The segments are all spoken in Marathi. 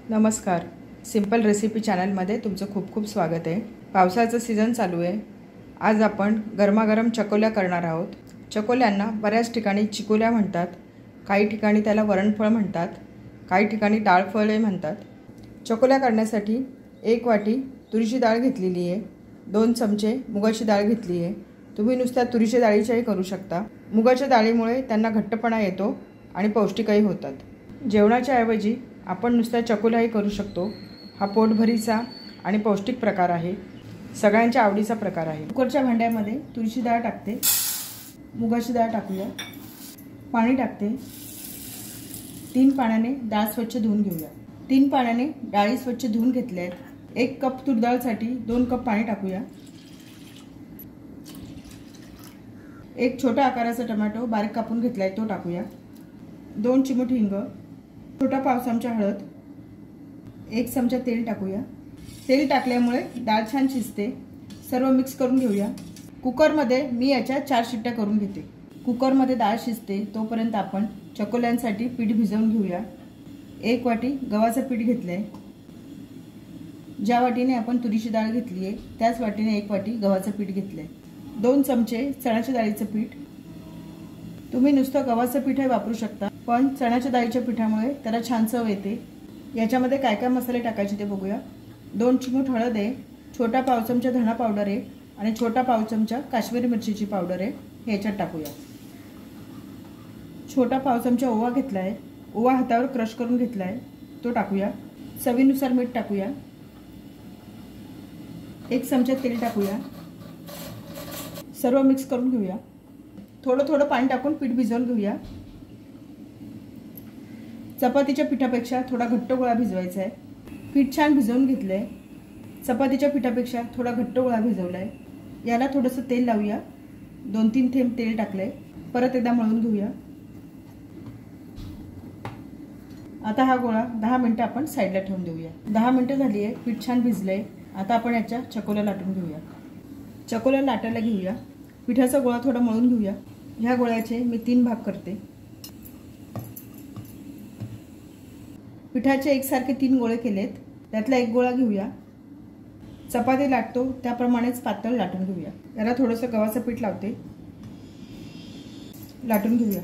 नमस्कार. सिंपल रेसिपी चॅनलमध्ये तुमचं खूप खूप स्वागत आहे. पावसाचं सीझन चालू आहे. आज आपण गरमागरम चकोल्या करणार आहोत. चकोल्यांना बऱ्याच ठिकाणी चिकोल्या म्हणतात, काही ठिकाणी त्याला वरणफळ म्हणतात, काही ठिकाणी डाळफळे म्हणतात. चकोल्या करण्यासाठी 1 वाटी तुरीची डाळ घेतलेली आहे, 2 चमचे मुगाची डाळ घेतली आहे. तुम्ही नुसत्या तुरीच्या डाळीच्याही करू शकता. मुगाच्या डाळीमुळे त्यांना घट्टपणा येतो आणि पौष्टिकही होतात. जेवणाच्या ऐवजी आपण नुसत्या चकोल्याही करू शकतो. हा पोटभरीचा आणि पौष्टिक प्रकार आहे. सगळ्यांच्या आवडीचा प्रकार आहे. कुकरच्या भांड्यामध्ये तुरीची डाळ टाकते, मुगाची डाळ टाकूया, पाणी टाकते. 3 पाण्याने डाळ स्वच्छ धुवून घेऊया. 3 पाण्याने डाळी स्वच्छ धुवून घेतल्या आहेत. 1 कप तूर डाळसाठी 2 कप पाणी टाकूया. 1 छोटा आकाराचा टोमॅटो बारीक कापून घेतलाय तो टाकूया. 2 चिमूट हिंग, छोटा पाव चमचा हळद, 1 चमचा तेल टाकूया. तेल टाकल्यामुळे डाळ छान शिजते. सर्व मिक्स करून घेऊया. कुकरमध्ये मी याच्या 4 शिट्ट्या करून घेते. कुकरमध्ये डाळ शिजते तोपर्यंत आपण चकोल्यांसाठी पीठ भिजवून घेऊया. 1 वाटी गव्हाचं पीठ घेतलंय. ज्या वाटीने आपण तुरीची डाळ घेतली आहे त्याच वाटीने 1 वाटी गव्हाचं पीठ घेतलंय. 2 चमचे चण्याच्या डाळीचं पीठ. तुम्ही नुसतं गव्हाचं पीठही वापरू शकता, पण चण्याच्या डाळीच्या पिठामुळे त्याला छान चव येते. याच्यामध्ये काय काय मसाले टाकायचे ते बघूया. 2 चिमूट हळद आहे, छोटा पाव चमचा धणा पावडर आहे आणि छोटा पाव चमचा काश्मीरी मिरचीची पावडर आहे. हे याच्यात टाकूया. छोटा पाव चमचा ओवा घेतला आहे, ओवा हातावर क्रश करून घेतला आहे तो टाकूया. चवीनुसार मीठ टाकूया. 1 चमचा तेल टाकूया. सर्व मिक्स करून घेऊया. थोडं थोडं पाणी टाकून पीठ भिजवून घेऊया. चपातीच्या पिठापेक्षा थोडा घट्ट गोळा भिजवायचा आहे. पीठ छान भिजवून घेतलंय. चपातीच्या पिठापेक्षा थोडा घट्ट गोळा भिजवलाय. याला थोडंसं तेल लावूया. 2-3 थेंब तेल टाकलंय. परत एकदा मळून घेऊया. आता हा गोळा 10 मिनिटं आपण साईडला ठेवून देऊया. 10 मिनिटं झाली आहे. पीठ छान भिजलंय. आता आपण याच्या चकोल्या लाटून घेऊया. चकोल्या लाटायला घेऊया. पिठाचा गोळा थोडा मळून घेऊया. ह्या गोळ्याचे मी 3 भाग करते. पिठाचे एकसारखे 3 गोळे केलेत. त्यातला 1 गोळा घेऊया. चपाती लाटतो त्याप्रमाणेच पातळ लाटून घेऊया. याला थोडंसं गव्हाचं पीठ लावते. लाटून घेऊया.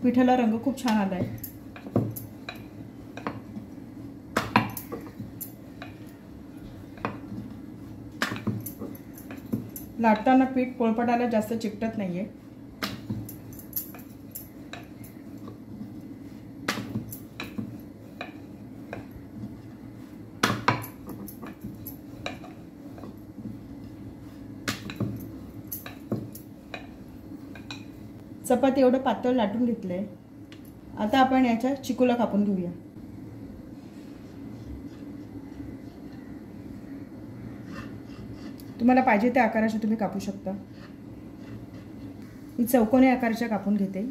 पिठाला रंग खूप छान आलाय. लाटताना पीठ पोळपाटाला जास्त चिकटत नाहीये. चपाती एवढं पातळ लाटून घेतलंय. आता आपण याच्या चिकोल्या कापून घेऊया. तुम्हाला पाहिजे त्या आकाराचे तुम्ही कापू शकता. मी चौकोनी आकाराच्या कापून घेते.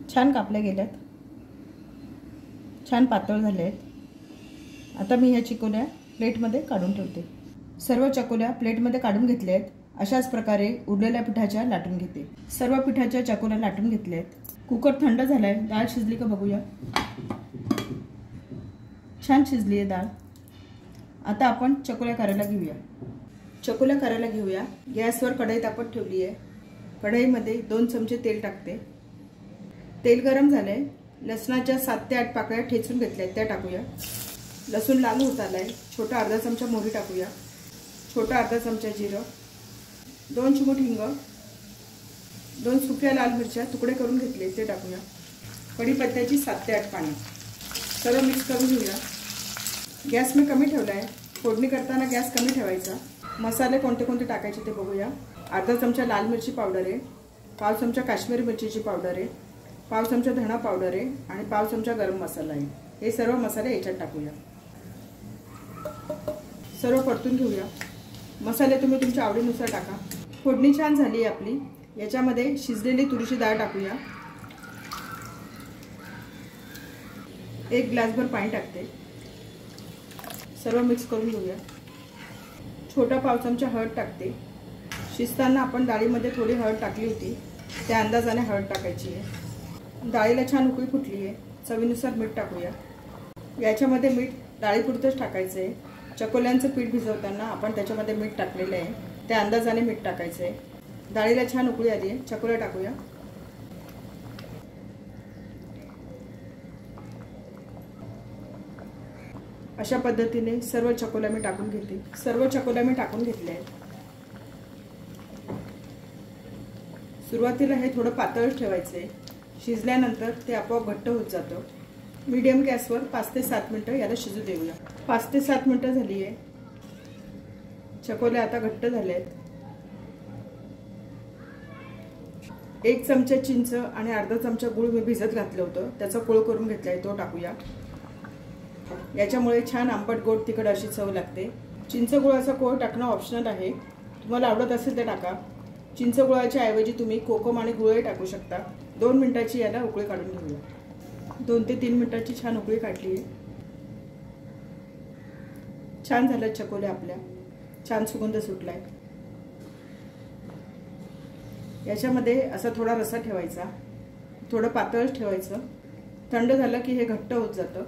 छान कापल्या गेल्यात. छान पातळ झाले आहेत. आता मी ह्या चिकोल्या प्लेटमध्ये काढून ठेवते. सर्व चकोल्या प्लेटमध्ये काढून घेतल्या आहेत. अशाच प्रकारे उरलेल्या पिठाच्या लाटून घेते. सर्व पिठाच्या चकोल्या लाटून घेतल्या आहेत. कुकर थंड झालाय. डाळ शिजली का बघूया. छान शिजली आहे डाळ. आता आपण चकोल्या करायला घेऊया. चकोल्या करायला घेऊया. गॅसवर कढई तापत ठेवली आहे. कढईमध्ये 2 चमचे तेल टाकते. तेल गरम झालंय. लसणाच्या 7 ते 8 पाकळ्या ठेचून घेतल्यात त्या टाकूया. लसूण लाल होत आलाय. छोटा अर्धा चमचा मोहरी टाकूया. छोटा अर्धा चमचा जिरं, 2 चिमूट हिंग, 2 सुक्या लाल मिरच्या तुकडे करून घेतले ते टाकूया. कढीपत्त्याची 7 ते 8 पाने. सर्व मिक्स करून घेऊया. गॅस मी कमी ठेवलाय. फोडणी करताना गॅस कमी ठेवायचा. मसाले कोणते कोणते टाकायचे ते बघूया. अर्धा चमचा लाल मिरची पावडर आहे, पाव चमचा काश्मीरी मिरचीची पावडर आहे, पाव चमचा धणा पावडर आहे आणि पाव चमचा गरम मसाला आहे. हे सर्व मसाले याच्यात टाकूया. सर्व परतून घेऊया। मसाले तुम्ही तुमच्या आवडीनुसार टाका। फोडणी छान झाली आहे आपली। याच्यामध्ये शिजलेली तुरीची डाळ टाकूया। 1 ग्लासभर पाणी टाकते। सर्व मिक्स करून घेऊया। छोटा पाव चमचा हळद टाकते। शिजताना आपण डाळीमध्ये थोडी हळद टाकली होती, त्या अंदाजाने हळद टाकायची आहे। डाळीला छान उकळी फुटली आहे। चवीनुसार मीठ टाकूया। याच्यामध्ये मीठ डाळीपुरतंच टाकायचं आहे। चकोल्यांचं पीठ भिजवताना आपण त्याच्यामध्ये मीठ टाकलेलं आहे, त्या अंदाजाने मीठ टाकायचं आहे। डाळीला छान उकळी आली आहे। चकोल्या टाकूया। अशा पद्धतीने सर्व चकोल्या मी टाकून घेते। सर्व चकोल्या मी टाकून घेतल्या आहेत। सुरुवातीला हे थोडं पातळच ठेवायचं आहे। शिजल्यानंतर ते आपोआप घट्ट होत जातं। मीडियम गॅसवर 5 ते 7 मिनिटं याला शिजू देऊया। 5 ते 7 मिनिटं झाली आहे। चकोल्या आता घट्ट झाल्या आहेत। 1 चमचा चिंच आणि अर्धा चमचा गूळ मी भिजत घातलं होतं, त्याचा कोळ करून घेतलाय, तो टाकूया। याच्यामुळे छान आंबट गोड तिखट अशी चव लागते। चिंच गुळाचा कोळ टाकणं ऑप्शनल आहे, तुम्हाला आवडत असेल तर टाका। चिंच गुळाच्या ऐवजी तुम्ही कोकम आणि गुळही टाकू शकता। 2 मिनिटाची याला उकळी काढून घेऊया। 2 ते 3 मिनिटाची छान उकळी काढली आहे। छान झाल्या चकोल्या आपल्या, छान सुगंध सुटलाय। याच्यामध्ये असा थोडा रसा ठेवायचा, थोडं पातळच ठेवायचं। थंड झालं की हे घट्ट होत जातं।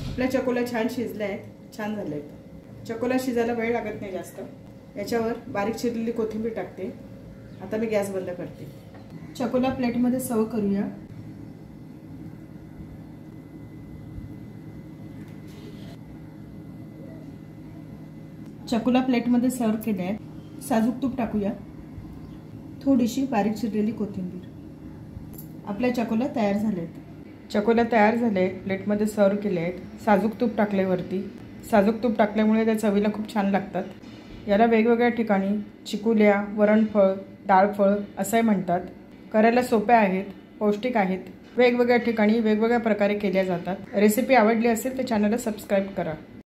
आपल्या चकोल्या छान शिजल्या आहेत, छान झाल्या आहेत। चकोल्या शिजायला वेळ लागत नाही जास्त। याच्यावर बारीक चिरलेली कोथिंबीर टाकते। आता मी गॅस बंद करते। चकोल्या प्लेटमध्ये सर्व करूया। चकोल्या प्लेटमध्ये सर्व केले आहेत। साजूक तूप टाकूया, थोडीशी बारीक चिरलेली कोथिंबीर। आपल्या चकोल्या तयार झाल्यात। चकोल्या तयार झाल्या आहेत, प्लेटमध्ये सर्व केले आहेत। साजूक तूप टाकले वरती। साजूक तूप टाकल्यामुळे त्या चवीला खूप छान लागतात। याला वेगवेगळ्या ठिकाणी चिकुल्या, वरणफळ, डाळफळ असंही म्हणतात। करायला सोप्या आहेत, पौष्टिक आहेत। वेगवेगळ्या ठिकाणी वेगवेगळ्या प्रकारे केल्या जातात। रेसिपी आवडली असेल तर चॅनलला सबस्क्राईब करा।